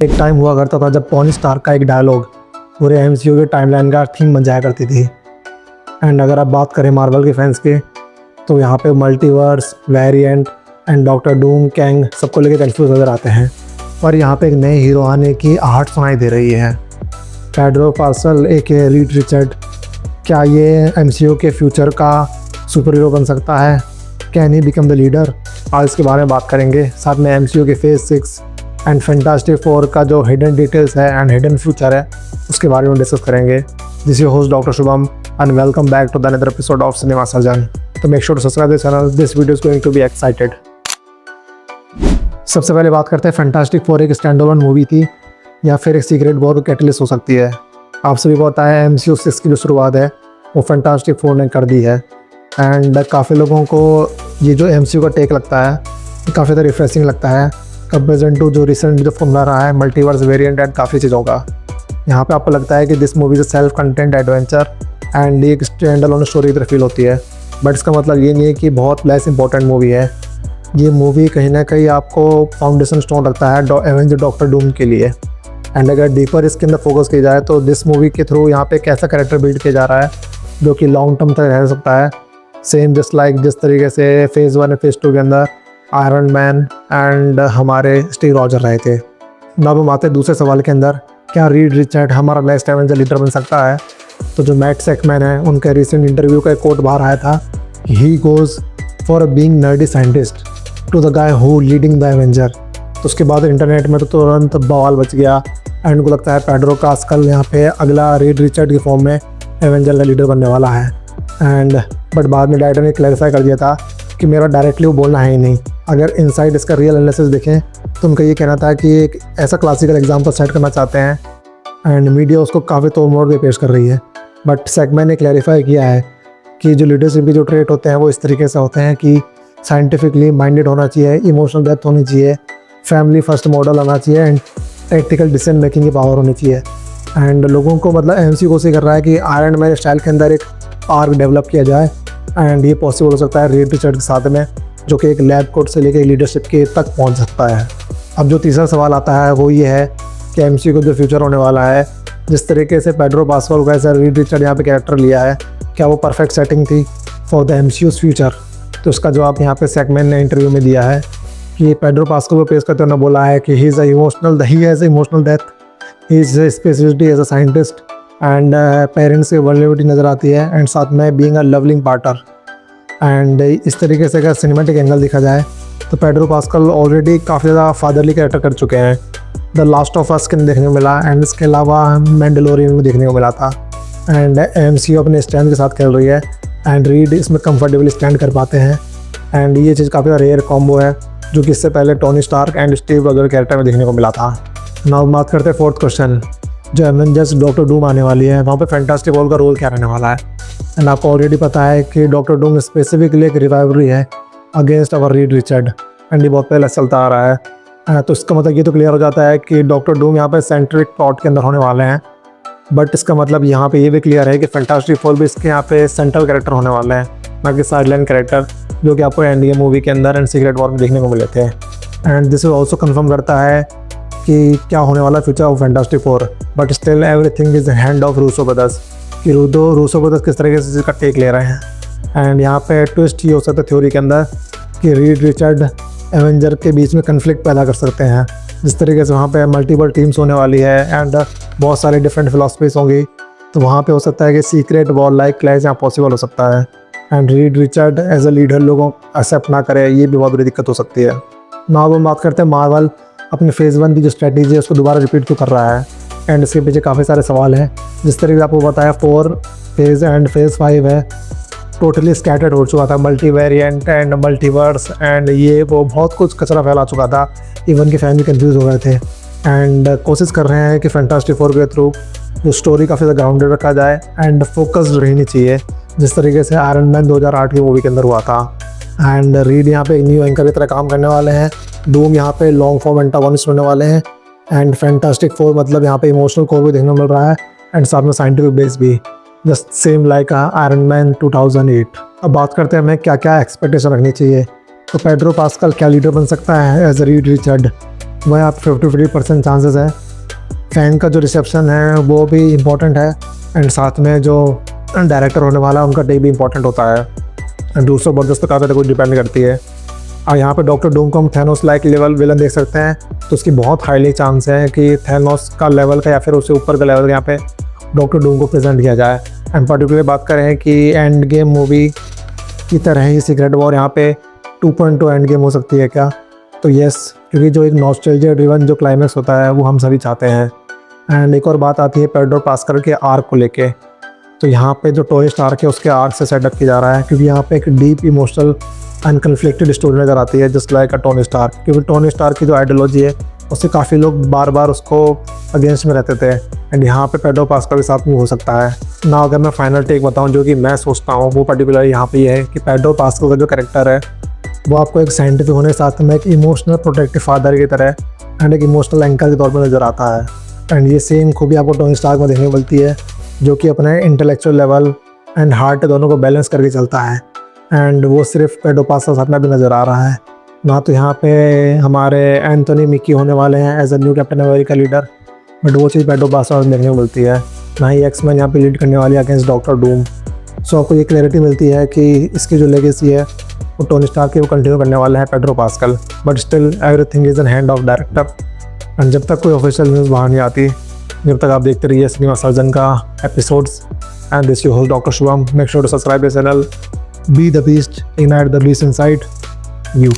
एक टाइम हुआ करता था जब टोनी स्टार्क का एक डायलॉग पूरे एमसीयू के टाइमलाइन का थीम बन जाया करती थी। एंड अगर आप बात करें मार्वल के फैंस के, तो यहाँ पे multiverse, variant and doctor Doom, Kang सबको लेके कंफ्यूज नजर आते हैं। पर यहाँ पे एक नए हीरो आने की आहट सुनाई दे रही है। पेड्रो पास्कल एक रीड रिचर्ड, क्या ये एमसीयू के फ्यूचर का सुपर हीरो बन सकता है? Can he become the leader? आज इसके बारे में बात करेंगे। साथ में एमसीयू के फेज 6 एंड फैंटास्टिक 4 का जो हिडन डिटेल्स है एंड हिडन फ्यूचर है उसके बारे में डिस्कस करेंगे। This your host doctor Shubham and welcome back to the another episode of cinema surgeon. तो make sure to subscribe this channel, this video is going to be excited. सबसे पहले बात करते हैं फैंटास्टिक 4 एक स्टैंड अलोन मूवी थी या फिर एक सीक्रेट वॉर का कैटलिस्ट हो सकती है। आप सभी को पता है एमसीयू 6 की जो शुरुआत है वो फैंटास्टिक 4 ने कर दी है। एंड काफ़ी लोगों को ये जो एमसीयू का टेक लगता है काफ़ी ज़्यादा रिफ्रेशिंग लगता है कंपेरिजन टू जो रिसेंट जो फॉर्मूला रहा है मल्टीवर्स, वेरिएंट एंड काफ़ी चीज़ों का। यहाँ पे आपको लगता है कि this movie is self content adventure and एक स्टैंड अलोन स्टोरी तरह फील होती है। बट इसका मतलब ये नहीं है कि बहुत लेस इंपॉर्टेंट मूवी है। ये मूवी कहीं ना कहीं आपको फाउंडेशन स्टोन रखता है एवेंजर डॉक्टर डूम के लिए। एंड अगर डीपर इसके अंदर फोकस किया जाए तो दिस मूवी के थ्रू यहाँ पे एक ऐसा कैरेक्टर बिल्ड किया जा रहा है जो कि लॉन्ग टर्म तक रह सकता है। सेम जस्ट लाइक जिस तरीके से फेज़ 1 और फेज़ 2 के अंदर आयरन मैन एंड हमारे स्टीव रॉजर रहे थे। अब हम आते हैं दूसरे सवाल के अंदर, क्या रीड रिचर्ड हमारा नेक्स्ट एवेंजर लीडर बन सकता है? तो जो मैट सेकमैन है उनके रिसेंट इंटरव्यू का एक कोट बाहर आया था, he goes for being nerdy scientist to the guy who leading the Avenger. तो उसके बाद इंटरनेट में तो तुरंत बवाल बच गया एंड उनको लगता है पेड्रो पास्कल यहाँ पे अगला रीड रिचर्ड की फॉर्म में एवेंजर का लीडर बनने वाला है। एंड बट बाद में डायरेक्टर ने क्लैरिफाई कर दिया था कि मेरा डायरेक्टली वो बोलना है ही नहीं। अगर इनसाइड इसका रियल एनालिसिस देखें तो उनका ये कहना था कि एक ऐसा क्लासिकल एग्जाम्पल सेट करना चाहते हैं एंड मीडिया उसको काफ़ी तोड़ मोड़ के पेश कर रही है। बट सेगमैन ने क्लैरिफाई किया है कि जो लीडरशिप के जो ट्रेट होते हैं वो इस तरीके से होते हैं कि साइंटिफिकली माइंडेड होना चाहिए, इमोशनल डेप्थ होनी चाहिए, फैमिली फर्स्ट मॉडल होना चाहिए एंड प्रैक्टिकल डिसीजन मेकिंग की पावर होनी चाहिए। एंड लोगों को मतलब एमसीयू को से कर रहा है कि आयरन मैन स्टाइल के अंदर एक आर्क डेवलप किया जाए एंड ये पॉसिबल हो सकता है रीड रिचर्ड के साथ में, जो कि एक लैब कोट से लेकर लीडरशिप के तक पहुंच सकता है। अब जो तीसरा सवाल आता है वो ये है कि एमसीयू को जो फ्यूचर होने वाला है, जिस तरीके से पेड्रो पास्कल का ऐसा रीड रिचर्ड यहाँ पे कैरेक्टर लिया है, क्या वो परफेक्ट सेटिंग थी फॉर द एमसीयूज़ फ्यूचर? तो उसका जवाब यहाँ पे सेगमैन ने इंटरव्यू में दिया है कि पेड्रो पास्कल को पेश करते हुए बोला है कि he has emotional death, he is specificity as a scientist and parents की वल्नरेबिलिटी नज़र आती है एंड साथ में being a loving partner. And इस तरीके से अगर सिनेमेटिक एंगल देखा जाए तो पेड्रो पास्कल ऑलरेडी काफ़ी ज़्यादा फादरली कैरेक्टर कर चुके हैं। द लास्ट ऑफ अस के देखने को मिला एंड इसके अलावा मैंडलोरियन में देखने को मिला था। एंड एमसीयू अपने स्टैंड के साथ खेल रही है एंड रीड इसमें कंफर्टेबली स्टैंड कर पाते हैं। एंड ये चीज़ काफ़ी रेयर कॉम्बो है जो कि इससे पहले Tony Stark and Steve Roger character में देखने को मिला था। नाउ बात करते हैं फोर्थ क्वेश्चन, जो एवेंजर्स डॉक्टर डूम आने वाली है वहाँ पे फैंटास्टिक फोर का रोल क्या रहने वाला है? एंड आपको ऑलरेडी पता है कि डॉक्टर डूम स्पेसिफिकली एक रिवाइवरी है against our read Richard and ये बहुत पहले चलता आ रहा है। तो इसका मतलब ये तो क्लियर हो जाता है कि डॉक्टर डूम यहाँ पे सेंट्रिक प्लॉट के अंदर होने वाले हैं। बट इसका मतलब यहाँ पे ये भी क्लियर है कि फैंटास्टिक फोर भी इसके यहाँ पे सेंट्रल कैरेक्टर होने वाले हैं, ना कि साइडलाइन कैरेक्टर जो कि आपको एनडीए मूवी के अंदर एंड सीक्रेट वॉर में देखने को मिले थे। एंड दिस ऑल्सो कन्फर्म करता है कि क्या होने वाला future of fantastic four. But still everything is hand of Russo brothers कि रूसो ब्रदर्स किस तरीके से इसका टेक ले रहे हैं। एंड यहाँ पे ट्विस्ट ये हो सकता है थ्योरी के अंदर कि रीड रिचर्ड एवेंजर के बीच में कन्फ्लिक्ट पैदा कर सकते हैं। जिस तरीके से वहाँ पे मल्टीपल टीम्स होने वाली है एंड बहुत सारे डिफरेंट फिलॉसफीज होंगी, तो वहाँ पे हो सकता है कि सीक्रेट वॉर लाइक क्लैश यहाँ पॉसिबल हो सकता है। And Reed Richard as a leader लोगों एक्सेप्ट ना करे, ये भी बहुत बड़ी दिक्कत हो सकती है। ना अब हम बात करते हैं मार्वल अपने फेज़ 1 की जो स्ट्रेटेजी है उसको दोबारा रिपीट क्यों कर रहा है एंड इसके पीछे काफ़ी सारे सवाल हैं। जिस तरीके से आपको बताया 4 फेज़ एंड फेज़ 5 है टोटली स्कैटर्ड हो चुका था, multi variant and multiverse and ये वो बहुत कुछ कचरा फैला चुका था, इवन की फैमिली कंफ्यूज हो गए थे। एंड कोशिश कर रहे हैं कि फैंटास्टिक फोर के थ्रू जो स्टोरी काफ़ी ज़्यादा ग्राउंडेड रखा जाए एंड फोकस्ड रहनी चाहिए, जिस तरीके से आयरन मैन 2008 की मूवी के अंदर हुआ था। एंड रीड यहाँ पे एक न्यू एंकर की तरह काम करने वाले हैं, डूम यहाँ पे लॉन्ग फॉर्म एंटागोनिस्ट होने वाले हैं एंड फैंटास्टिक फोर मतलब यहाँ पे इमोशनल कोर भी देखने को मिल रहा है एंड साथ में साइंटिफिक बेस भी, just same like iron man 2008। अब बात करते हैं हमें क्या क्या एक्सपेक्टेशन रखनी चाहिए। तो पेड्रो पास्कल क्या लीडर बन सकता है एज अ रीड रिचर्ड? वो यहाँ पे 50-50% चांसेस है। फैन का जो रिसेप्शन है वो भी इम्पोर्टेंट है, एंड साथ में जो डायरेक्टर होने वाला है उनका टेक भी इम्पोर्टेंट होता है, एंड दूसरों बहुत काफ़ी ज़्यादा कुछ डिपेंड करती है। और यहाँ पे डॉक्टर डूम को हम थैनोस लाइक लेवल विलन देख सकते हैं, तो उसकी बहुत हाईली चांस है कि थैनोस का लेवल का या फिर उससे ऊपर का लेवल का यहाँ पे डॉक्टर डूम को प्रेजेंट किया जाए। एंड पर्टिकुलर बात करें कि एंड गेम मूवी की तरह ही सीक्रेट वॉर यहाँ पे 2.2 एंड गेम हो सकती है क्या? तो येस, क्योंकि जो एक नॉस्टैल्जिया ड्रिवन जो क्लाइमैक्स होता है वो हम सभी चाहते हैं। एंड एक और बात आती है पेड्रो पास्कल के आर्क को लेके, तो यहाँ पे जो टोनी स्टार्क है उसके आर्क से सेटअप किया जा रहा है, क्योंकि यहाँ पे एक deep emotional and conflicted story नज़र आती है just like a Tony Stark. क्योंकि टोनी स्टार्क की जो आइडियोलॉजी है उससे काफ़ी लोग बार बार उसको अगेंस्ट में रहते थे, एंड यहाँ पे पेड्रो पास्कल के साथ मूव हो सकता है ना। अगर मैं फाइनल टेक बताऊँ जो कि मैं सोचता हूँ, वो पर्टिकुलर यहाँ पे ये है कि पेड्रो पास्कल का जो कैरेक्टर है वो आपको एक साइंटिफिक होने के साथ में एक इमोशनल प्रोटेक्टिव फादर की तरह एंड एक इमोशनल एंकर के तौर पर नज़र आता है। एंड ये सेम खूबी आपको टोनी स्टार्क में देखने को मिलती है, जो कि अपने इंटेलेक्चुअल लेवल एंड हार्ट दोनों को बैलेंस करके चलता है। एंड वो सिर्फ पेड्रो पास्कल के साथ में भी नज़र आ रहा है ना। तो यहाँ पे हमारे एंथोनी मिकी होने वाले हैं as a new Captain America leader, but वो चीज़ पेड्रो पास्कल में देखने को मिलती है ना ही एक्स-मैन यहाँ पे लीड करने वाली है अगेंस्ट डॉक्टर डूम। सो आपको ये क्लैरिटी मिलती है कि इसकी जो लेगेसी है वो टोनी स्टार्क की वो कंटिन्यू करने वाला है Pedro pascal, but still everything is in hand of director. And जब तक कोई ऑफिशियल न्यूज़ बाहर नहीं आती, जब तक आप देखते रहिए सिनेमा सर्जन का episodes. And this your host doctor Shubham, make sure to subscribe this channel, be the beast, ignite the beast inside you.